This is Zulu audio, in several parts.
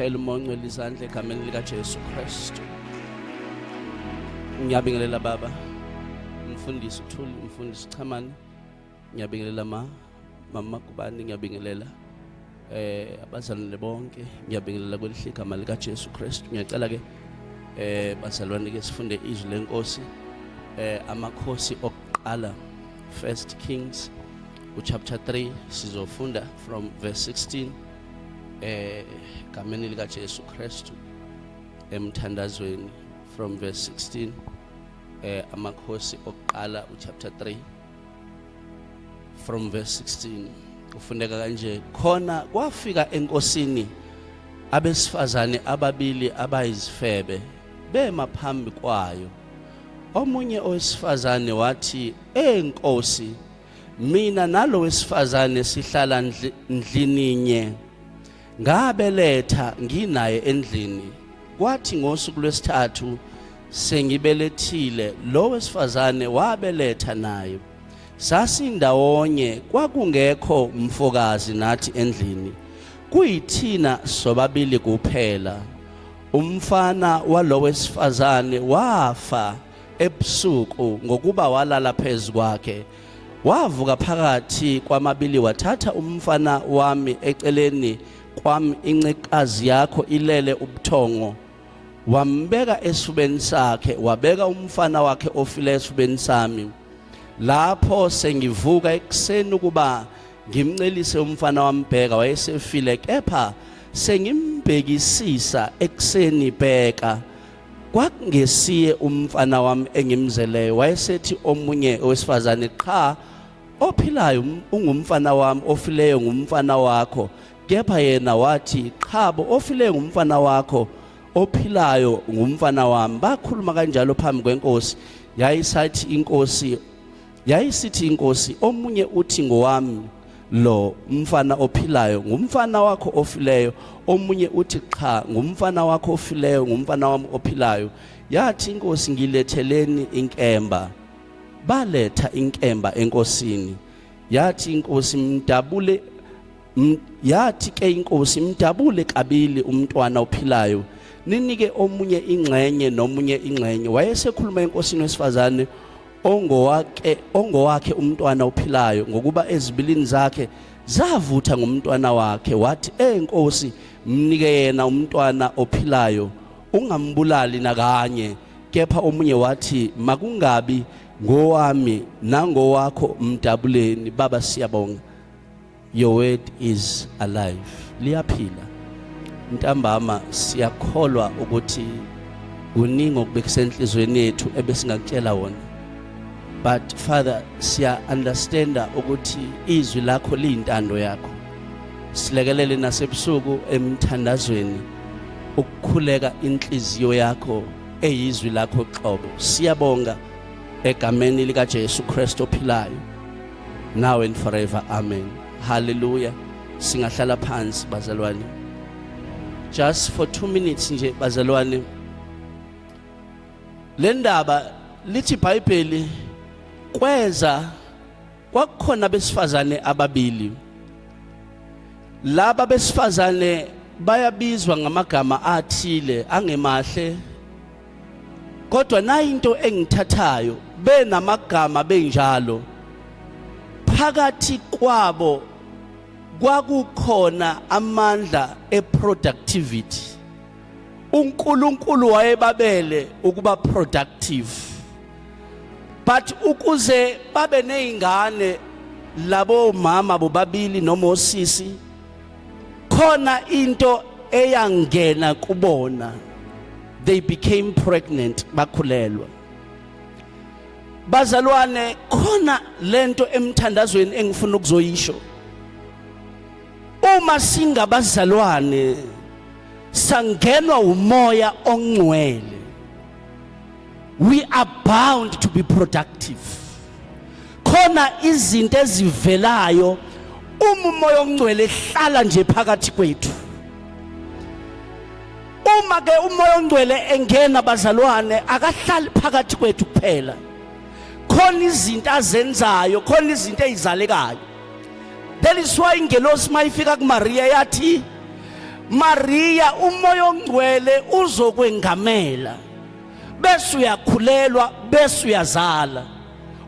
ngishayela umongo elizandla egameni lika Jesu Kristu. Ngiyabingelela baba, umfundisi uThuli, umfundisi Chamani. Ngiyabingelela mama Kubani, ngiyabingelela abazalwane bonke, ngiyabingelela kwelihle igama lika Jesu Kristu. Ngiyacela ke bazalwane ke sifunde izwi lenkosi amakhosi okuqala, 1 Kings chapter 3 sizofunda from verse 16 egameni lika Jesu Kristu emthandazweni from verse 16 amakhosi okuqala chapter 3 from verse 16 ufundeka kanje. Khona kwafika enkosini abesifazane ababili abayizifebe bema phambi kwayo. Omunye owesifazane wathi, "Enkosi, mina nalo wesifazane sihlala ndlininye. Ngabeletha nginaye endlini. Kwathi ngosuku lwesithathu sengibelethile, lo wesifazane wabeletha naye. Sasindawonye, kwakungekho umfokazi nathi endlini. Kuyithina sobabili kuphela. Umfana walo wesifazane wafa ebusuku ngokuba walala phezu kwakhe. Wavuka phakathi kwamabili wathatha umfana wami eceleni kwami, incekazi yakho ilele ubuthongo. Wambeka esifubeni sakhe, wabeka umfana wakhe ofile esifubeni sami. Lapho sengivuka ekuseni ukuba ngimncelise umfana wambheka, wayesefile, kepha sengimbhekisisa ekuseni bheka, kwakungesiye umfana wami engimzeleyo. Wayesethi omunye owesifazane, "Qha, ophilayo ungumfana wami, ofileyo ngumfana wakho." Kepha yena wathi, "Qhabo, ofileyo ngumfana wakho, ophilayo ngumfana wami." Bakhuluma kanjalo phambi kwenkosi. Yayisithi inkosi, "Omunye uthi ngowami lo umfana ophilayo ngumfana wakho ofileyo, omunye uthi qha ngumfana wakho ofileyo ngumfana wami ophilayo." Yathi inkosi, "Ngiletheleni inkemba." Baletha inkemba enkosini. Yathi ke inkosi, "Mdabule kabili umntwana ophilayo, ninike omunye ingxenye nomunye ingxenye." Wayesekhuluma enkosini wesifazane ongowakhe umntwana ophilayo, ngokuba ezibilini zakhe zavutha ngumntwana wakhe. Wathi, "Enkosi, mnike yena umntwana ophilayo, ungambulali nakanye." Kepha omunye wathi, "Makungabi ngowami nangowakho, mdabuleni." Baba, siyabonga, your word is alive, liyaphila. Ntambama siyakholwa ukuthi kuningi okubekisa enhlizweni yethu ebesingakutshela wona, but Father, siya understanda ukuthi izwi lakho liyintando yakho. Silekelele nasebusuku emthandazweni ukukhuleka inhliziyo yakho eyizwi lakho qobo. Siyabonga egameni lika Jesu Kristu ophilayo, now and forever, amen. Hallelujah. Singahlala phansi bazalwane just for 2 minutes nje bazalwane. Le ndaba lithi iBhayibheli, kwakukhona besifazane ababili. Laba besifazane bayabizwa ngamagama athile angemahle, kodwa na into engithathayo, benamagama benjalo. Phakathi kwabo kwakukhona amandla eproductivity. uNkulunkulu wayebabele ukuba productive, but ukuze babe neingane labo mama bobabili noma osisi, khona into eyangena kubona. They became pregnant, bakhulelwa. Bazalwane, khona lento emthandazweni engifuna ukuzoyisho. Uma singabazalwane sangenwa umoya ongcwele, we are bound to be productive. Khona izinto ezivelayo umoya ongcwele hlala nje phakathi kwethu. Uma ke umoya ongcwele engena bazalwane, akahlali phakathi kwethu kuphela. Khona izinto azenzayo, khona izinto ezizalekayo. That is why ingelosi mayifika kuMaria yathi, Maria umoya ongcwele uzokwengamela bese uyakhulelwa bese uyazala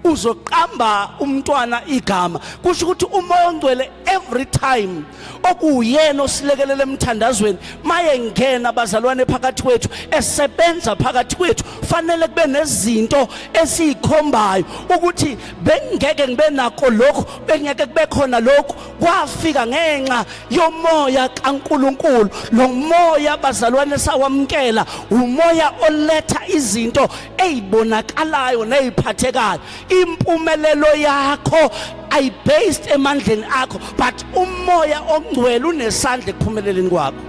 uzoqamba umntwana igama kusho ukuthi umoya ongcwele every time okuyena osilekelela emthandazweni maye ngena abazalwane phakathi kwethu esebenza phakathi kwethu fanele kube nezinto esikhombayo ukuthi bengeke ngibe nakho lokho bengeke kube khona lokho kwafika ngenxa yomoya kaNkuluNkulu lo moya abazalwane sawamkela umoya oletha izinto ezibonakalayo neziphathekayo impumelelo yakho ay based emandleni akho but umoya ongcwele unesandla ekuphumeleleni kwakho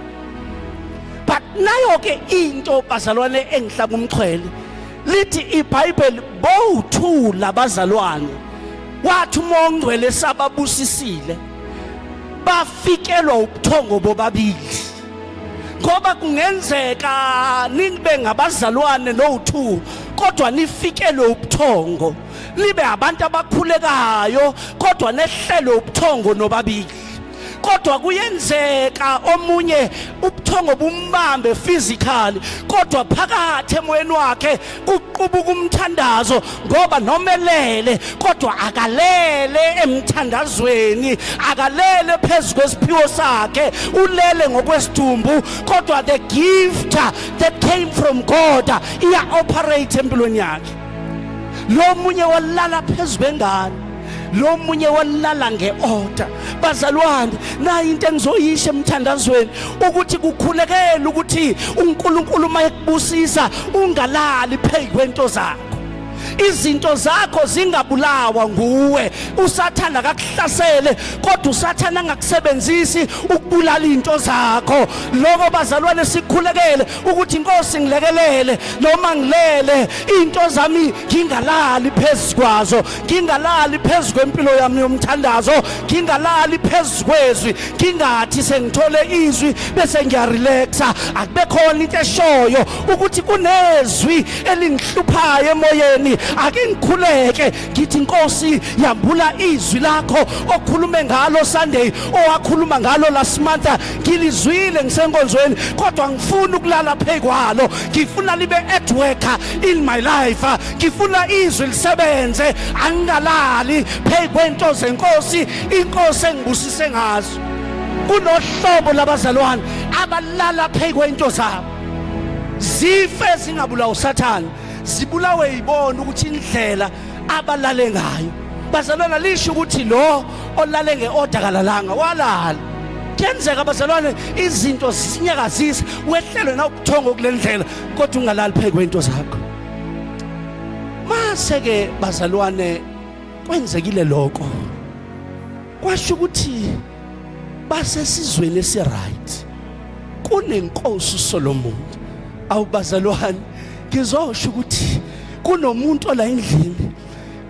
but nayo ke into bazalwane engihlaka umchwele lithi iBhayibheli bowu labazalwane wathi umoya ongcwele sababusisile bafikelwa ubuthongo bobabili ngoba kungenzeka nibe ngabazalwane no2 kodwa nifikelwe ubuthongo libe abantu abakhulekayo kodwa nehlelo ubuthongo nobabili kodwa kuyenzeka omunye ubuthongo bumbambe physically kodwa phakathi emoyeni wakhe kuqubuka umthandazo ngoba nomelele kodwa akalele emthandazweni akalele phezulu kwesiphiwo sakhe ulele ngokwesidumbu kodwa the gift that came from God iya operate empilweni yakhe lo munye walala phezulu kwengane lo munye walala ngeorder bazalwane na into engizoyisha emthandazweni ukuthi kukhulekela ukuthi uNkulunkulu mayekubusisa ungalali phezu kwento zakho izinto zakho zingabulawa nguwe usathana akakuhlasele kodwa usathana angakusebenzisi ukubulala into zakho lokho bazalwane sikhulekele ukuthi inkosi ngilekelele noma ngilele into zami ngingalali phezulu kwazo ngingalali phezulu kwempilo yami yomthandazo ngingalali phezulu kwezwi ngingathi sengithole izwi bese ngiyarelaxa akube khona into eshoyo ukuthi kunezwi elingihluphayo emoyeni ake ngikhuleke ngithi inkosi yambula izwi lakho okhulume ngalo Sunday owakhuluma ngalo last month ngilizwile ngisenkonzweni kodwa ngifuna ukulala phezu kwalo ngifuna libe at work in my life ngifuna izwi lisebenze angalali phezu kwento zenkosi inkosi engibusise ngazo kunohlobo labazalwane abalala phezu kwento zabo zife zingabulawa uSathane zibulawe yibona ukuthi indlela abalale ngayo bazalwana lisho ukuthi lo olale ngeorder kalalanga walala kenzeka bazalwane izinto zisinyakazisa wehlelwe na ubuthongo kulendlela kodwa ungalali phezu kwento zakho mase ke bazalwane kwenzekile lokho kwasho ukuthi basesizweni esiright kunenkosi uSolomon awubazalwane ngizosho ukuthi kunomuntu ola endlini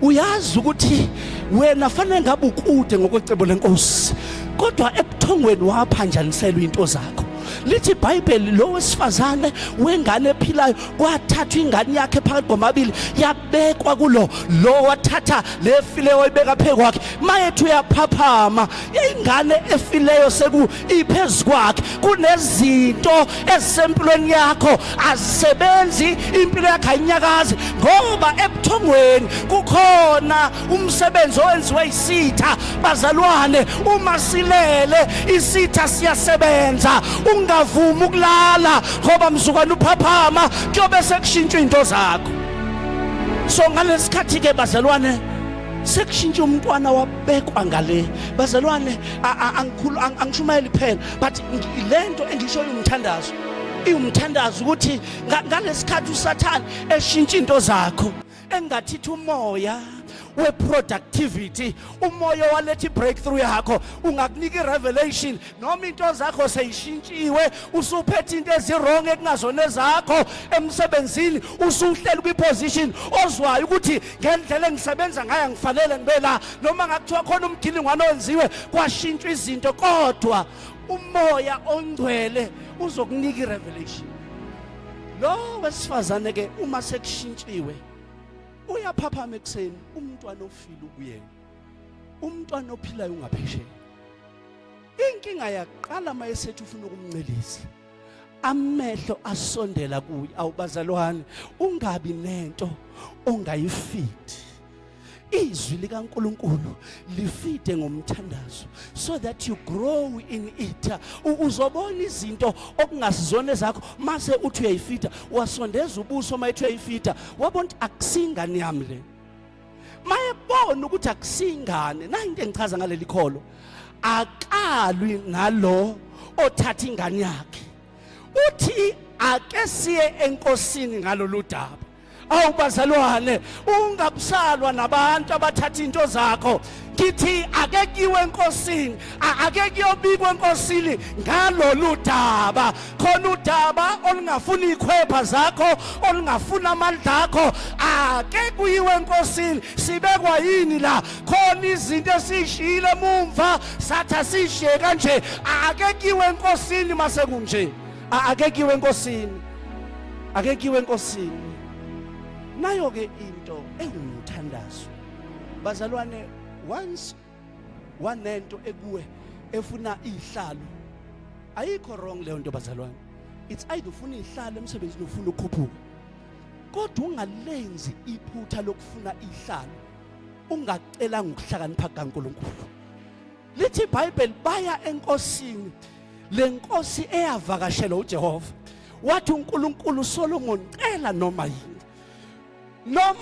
uyazi ukuthi wena fanele ngabe ukude ngokwecebo lenkosi kodwa ebuthongweni waphanjaniselwa into zakho lithi iBhayibheli lo wesifazane wengane ephilayo kwathathwa ingane yakhe phakathi komabili yabekwa kulo lo wathatha lefileyo oyibeka phezu kwakhe mayethu uyaphaphama ingane efileyo seku iphezulu kwakhe kunezinto ezisempilweni yakho azisebenzi impilo yakhe ayinyakazi ngoba ebuthongweni kukhona umsebenzi owenziwe isitha bazalwane uma silele isitha siyasebenza ungavumi ukulala ngoba mzukwana uphaphama kuyobe sekushintsha into zakho so ngalesikhathi ke bazalwane sekushintsha umntwana wabekwa ngale bazalwane angishumayeli phela but lento engishoyo umthandazo iumthandazo ukuthi ngalesikhathi uSathane eshintsha into zakho engathi umoya we-productivity umoya waletha i-breakthrough yakho ungakunika i-revelation noma into zakho seyishintshiwe usuphethe into ezirong ekungazona ezakho emsebenzini usuhleli kwi-position ozwayo ukuthi ngendlela engisebenza ngayo angifanele ngibe la noma ngakuthiwa khona umgilingwane owenziwe kwashintshwa izinto kodwa umoya ongcwele uzokunika i-revelation lo wesifazane ke uma sekushintshiwe uyaphaphama ekuseni umntwana ofile ukuyena umntwana ophilayo ungaphesheya inkinga yaqala mayesethi ufuna ukumncelisa amehlo asondela kuye. Awubazalwane, ungabi nento ongayifiti. Izwi likaNkulunkulu lifide ngomthandazo so that you grow in it. Uzobona izinto okungasizona zakho mase uthi uyayifita, wasondeza ubuso mayethi uyayifita, wabona akusingani yami le. Mayebona ukuthi akusingane, na into engichaza ngaleli kholo, akalwi ngalo othatha ingane yakhe. Uthi ake siye enkosini ngalolu daba. Awubazalwane, ungabusalwa nabantu abathatha into zakho. Ngithi ake kiwe enkosini, ake kuyobikwa enkosini ngalolu daba. Khona udaba olungafuna ikhwepha zakho, olungafuna amandla akho, ake kuyiwe enkosini. Sibekwa yini la? Khona izinto esishile emumva satha sishiye kanje. Ake kiwe enkosini mase kunje. Ake kiwe enkosini. Ake kiwe enkosini. Nayo ke into engumthandazo. Bazalwane, once wanento ekuwe efuna ihlalo, ayikho wrong leyo nto bazalwane. It's either ufuna ihlalo emsebenzini ufuna ukukhuphuka. Kodwa ungalenzi iphutha lokufuna ihlalo ungacela ngokuhlakanipha kaNkulunkulu. Lithi iBhayibheli baya enkosini, lenkosi eyavakashela uJehova. Wathi uNkulunkulu uSolomon cela noma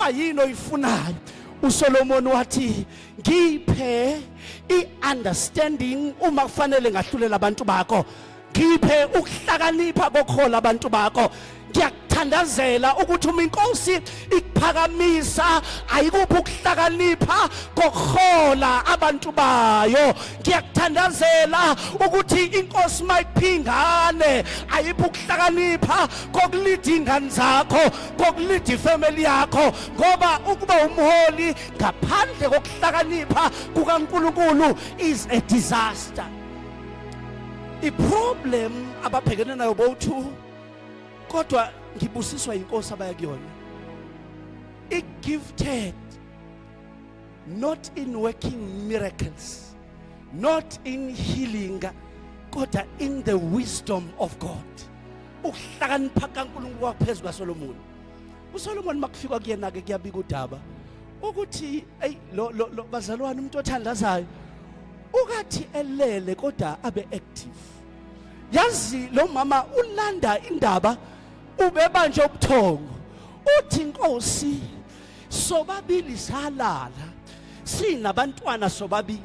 yini oyifunayo. uSolomon wathi ngiphe i-understanding uma kufanele ngahlulela abantu bakho, ngiphe ukuhlakanipha kokhola abantu bakho. Ngiyakuthandazela ukuthi uma inkosi ikuphakamisa ayikuphi ukuhlakanipha kokhola abantu bayo. Ngiyakuthandazela ukuthi inkosi mayiphingane ayiphi ukuhlakanipha kokulida ingane zakho, kokulida ifamily yakho, ngoba ukuba umholi ngaphandle kokuhlakanipha kukaNkulunkulu is a disaster. I-problem ababhekene nayo bowu-2, kodwa ngibusiswa inkosi abaya kuyona, gifted not in working miracles, not in healing, kodwa in the wisdom of God. Ukuhlakanipha kaNkulunkulu kwaphezulu kaSolomon. uSolomon makufika kuyena ke kuyabika udaba ukuthi lo bazalwane, umuntu othandazayo ukathi elele kodwa abe active. Yazi lo mama ulanda indaba ubebanje ubuthongo. Uthi inkosi, sobabili salala sinabantwana sobabili,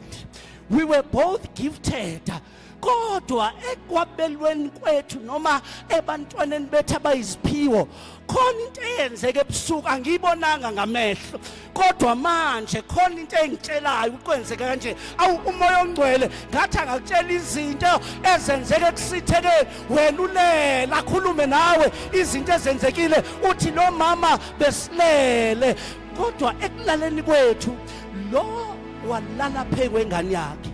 we were both gifted, kodwa ekwabelweni kwethu noma ebantwaneni bethu abayiziphiwo khona into eyenzeke ebusuku angiyibonanga ngamehlo, kodwa manje khona into engitshelayo ukwenzeka kanje. Awu umoya ongcwele ngathi angakutshela izinto ezenzeke ekusithekeni, wena ulela akhulume nawe izinto ezenzekile. Uthi lo mama besilele, kodwa ekulaleni kwethu lo walala phezu kwengane yakhe.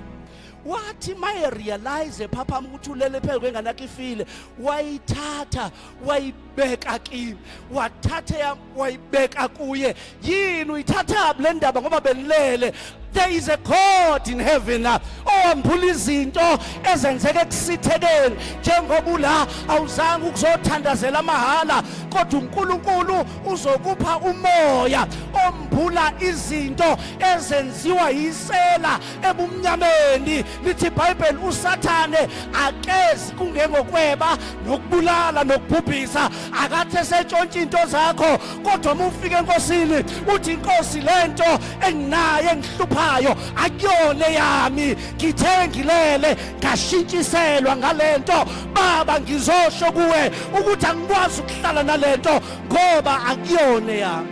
Wathi maye realize papa ukuthi ulele phezu kwengane yakhe ifile, wayithatha wayibeka kimi, wathatha wayibeka kuye. Yini uyithatha le ndaba ngoba belele? There is a God in heaven owambula izinto ezenzeke ekusithekeni. Njengoba ula awuzange ukuzothandazela mahala, kodwa uNkulunkulu uzokupha umoya ombula izinto ezenziwa yisela ebumnyameni. Lithi iBhayibheli uSathane akezi kungengokweba nokubulala nokubhubhisa, akathe setshontsha into zakho. Kodwa uma ufika enkosini uthi inkosi, lento enginayo engihlupha akuyona yami, ngithe ngilele ngashintshiselwa ngalento. Baba, ngizosho kuwe ukuthi angikwazi ukuhlala nalento ngoba akuyona yami,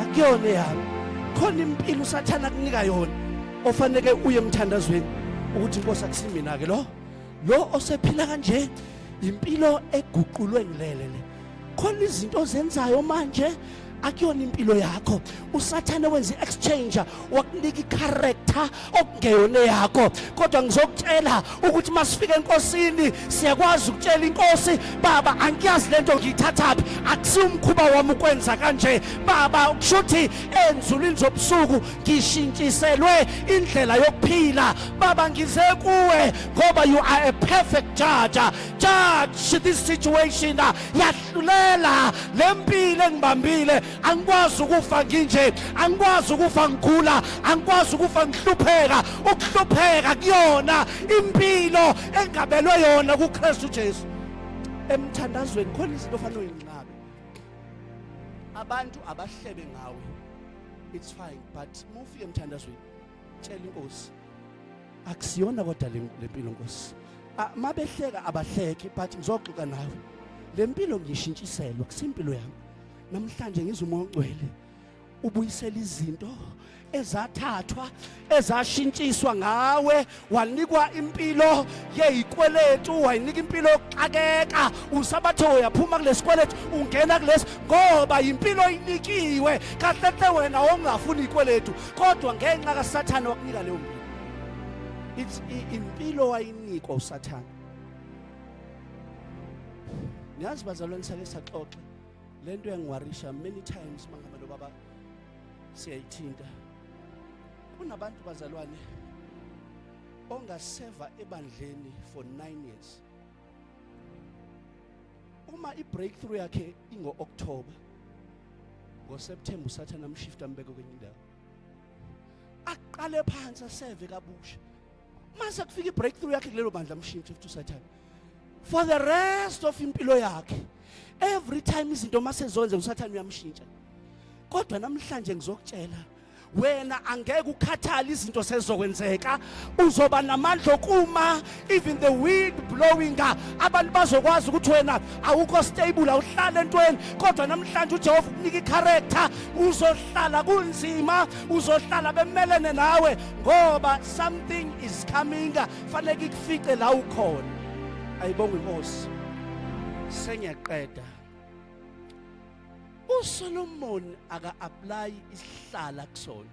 akuyona yami. Khona impilo uSathane akunika yona ofanele uye emthandazweni ukuthi inkosi akusimina ke lo osephila kanje, impilo eguqulwe ngilele le. Khona izinto ozenzayo manje akuyona impilo yakho. Usathane wenza i-exchange wakunika i-character okungeyona yakho. Kodwa ngizokutshela ukuthi masifika enkosini siyakwazi ukutshela inkosi, baba angiyazi lento ngiyithathaphi, akusiwumkhuba wami ukwenza kanje baba, ukushuthi enzulwini zobusuku ngishintshiselwe indlela yokuphila baba, ngize kuwe ngoba you are a perfect judge. Judge this situation, yahlulela lempilo engibambile. Angikwazi ukufa nginje, angikwazi ukufa ngigula, angikwazi ukufa ngihlupheka. Ukuhlupheka kuyona impilo engabelwe yona kuKristu Jesu. Emthandazweni khona izinto ofanele uyinqabe. Abantu abahlebe ngawe, it's fine, but mufike emthandazweni tshela inkosi akusiyona kodwa lempilo Nkosi. Mabehleka abahleki, but ngizoxoxa nawe. Lempilo ngishintshiselwe kusimpilo yami. Namhlanje ngizwe umoya ongcwele ubuyisela izinto ezathathwa ezashintshiswa ngawe, wanikwa impilo yeyikweletu, wayinika impilo yokuxakeka. Usabathe uyaphuma kulesikweletu ungena kulesi ngoba impilo inikiwe. Kahle wena ongafuni ikweletu kodwa ngenxa kaSathane wakunika leyo mpilo. It's impilo wayinikwa uSathane. Niyazi bazalwane, sake saxoxa lento yangiwarisha many times mangaba lo baba siyayithinta. Kunabantu bazalwane ongaseva ebandleni for 9 years. Uma i-breakthrough yakhe ingo-October, ngoSeptember uSathane amshifta ambeke kwenye indawo. Aqale phansi aseve kabusha. Mase kufika i-breakthrough yakhe kulelo bandla amshintshe futhi uSathane. For the rest of impilo yakhe, every time izinto masezonze uSathane uyamshintsha. Kodwa namhlanje ngizokutshela wena angeke ukhathale izinto sezokwenzeka, uzoba namandla okuma even the wind blowing. Abantu bazokwazi ukuthi wena awukho stable, awuhlala entweni. Kodwa namhlanje uJehova ukunika i-character, uzohlala kunzima, uzohlala bemelene nawe ngoba something is coming. Fanele ikufice la ukhona. Ayibonge inkosi. Sengiyaqeda. uSolomon aka-apply isihlala kusona.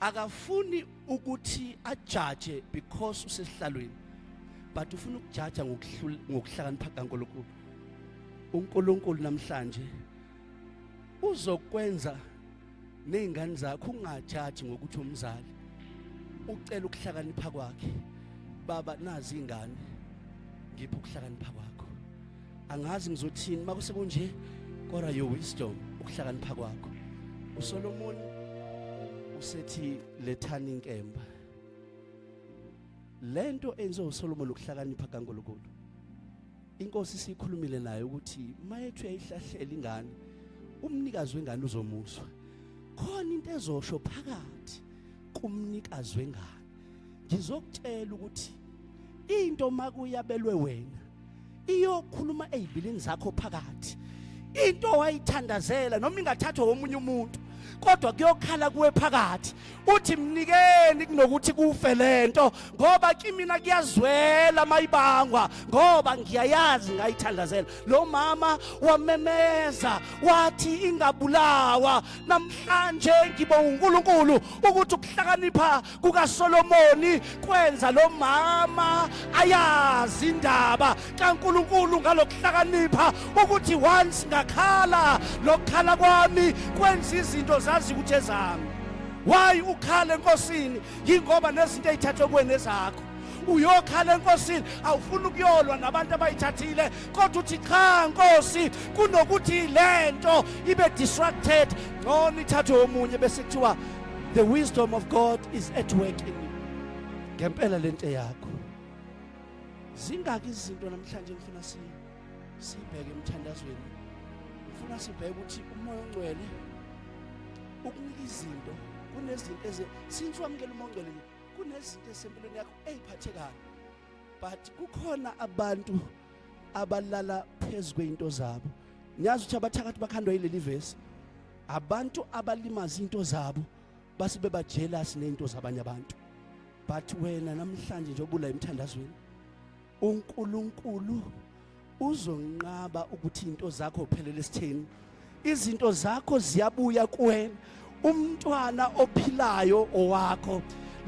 Akafuni ukuthi ajudge because usesihlalweni, but ufuna ukujudge ngokuhlakanipha kaNkulunkulu. uNkulunkulu namhlanje uzokwenza nezingane zakho ungajaji ngokuthi umzali, ucela ukuhlakanipha kwakhe. Baba, nazi ingane, ngipha ukuhlakanipha kwakho. Angazi ngizothini makuse kunje, kodwa your wisdom, ukuhlakanipha kwakho. uSolomon usethi lethani inkemba. Lento enzo uSolomon ukuhlakanipha kaNkulunkulu, inkosi sikhulumile naye ukuthi mayethu yayihlahlela ingane, umnikazi wengane uzomuswa. Khona into ezosho phakathi kumnikazi wengane. Ngizokutshela ukuthi into makuyabelwe wena iyokhuluma ezibilini zakho phakathi. Into wayithandazela noma ingathathwa womunye umuntu, kodwa kuyokhala kuwe phakathi. Uthi mnikeni kunokuthi kufe lento, ngoba kimina kuyazwela mayibangwa, ngoba ngiyayazi ngayithandazela. Lo mama wamemeza wathi ingabulawa. Namhlanje ngibonga uNkulunkulu ukuthi ukuhlakanipha kukaSolomoni kwenza lo mama ayazi indaba kaNkulunkulu ngalokuhlakanipha, ukuthi once ngakhala lokukhala kwami kwenza izinto zazi ukuthi ezami. Why ukhala enkosini? Yingoba nezinto ezithathwe kuwena ezakho. Uyokhala enkosini awufuni ukuyolwa nabantu abayithathile, kodwa uthi cha Nkosi, kunokuthi lento ibe distracted, ngcono ithathwe omunye bese kuthiwa the wisdom of God is at work in you. Ngempela lento yakho. Zingaki izinto namhlanje ngifuna sibheke emthandazweni. Ngifuna sibheke ukuthi umoya ongcwele ukunika izinto, kunezinto since wamukela umoya ongcwele, kunezinto esempilweni yakho eziphathekayo, but kukhona abantu abalala phezulu kweinto zabo. Ngiyazi ukuthi abathakathi bakhandwa yileli verse, abantu abalimaza into zabo base beba jealous neinto zabanye abantu. But wena namhlanje nje obula emthandazweni, uNkulunkulu uzonqaba ukuthi into zakho uphelele esitheni, izinto zakho ziyabuya kuwena. Umntwana ophilayo owakho,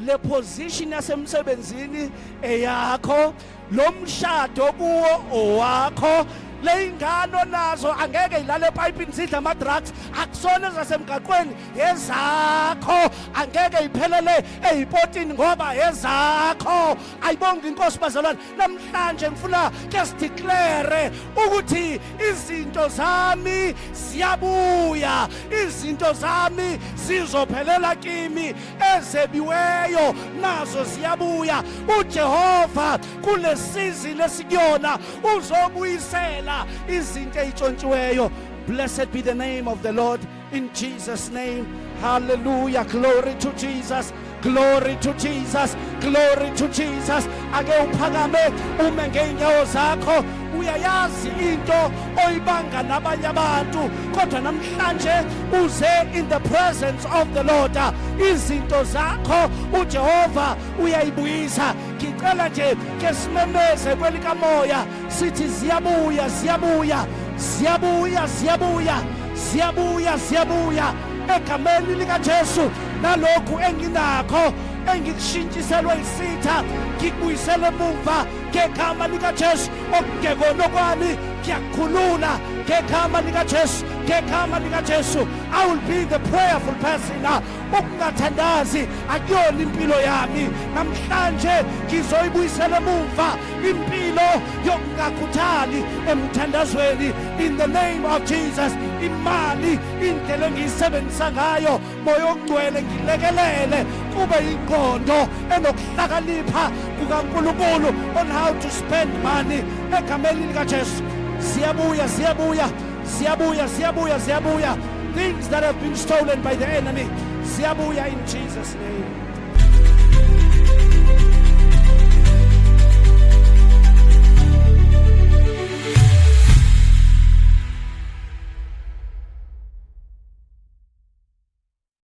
le position yasemsebenzini eyakho, lo mshado kuwo owakho, le ingane nazo angeke ilale epayipini zidla ama-drugs, akusona ezasemgaqweni, ezakho. Angeke iphelele eyipotini ngoba ezakho. Ayibonge inkosi bazalwane, namhlanje ngifuna ke sideclare ukuthi izinto zami ziyabuya, izinto zami zizophelela kimi, ezebiweyo nazo ziyabuya. uJehova kule season esikuyona uzobuyisela izinto ezintshontshiweyo. Blessed be the name of the Lord in Jesus' name. Hallelujah. Glory to Jesus. Glory to Jesus. Glory to Jesus. Ake uphakame ume ngeenyawo zakho. Uyayazi into oyibanga nabanye abantu, kodwa namhlanje uze in the presence of the Lord. Izinto zakho uJehova uyayibuyisa. Ngicela nje ke simemeze kwelikamoya sithi ziyabuya, ziyabuya, ziyabuya, ziyabuya, ziyabuya, ziyabuya egameni likaJesu. Nalokhu enginakho engikushintshiselwe isitha ngikubuyisele emuva ngegama likaJesu. Okungekona kwami ngiyakhulula ngegama likaJesu, ngegama likaJesu. I will be the prayerful person. Ukungathandazi akuyona impilo yami. Namhlanje ngizoyibuyisela emuva impilo yokungakhuthali emthandazweni in the name of Jesus. Imali indlela engiyisebenzisa ngayo moya ogcwele ngilekelele kube ingqondo enokuhlakanipha kukaNkulunkulu on how to spend money egameni likaJesu. Ziyabuya, ziyabuya, ziyabuya, ziyabuya, ziyabuya. Things that have been stolen by the enemy, ziyabuya in Jesus' name.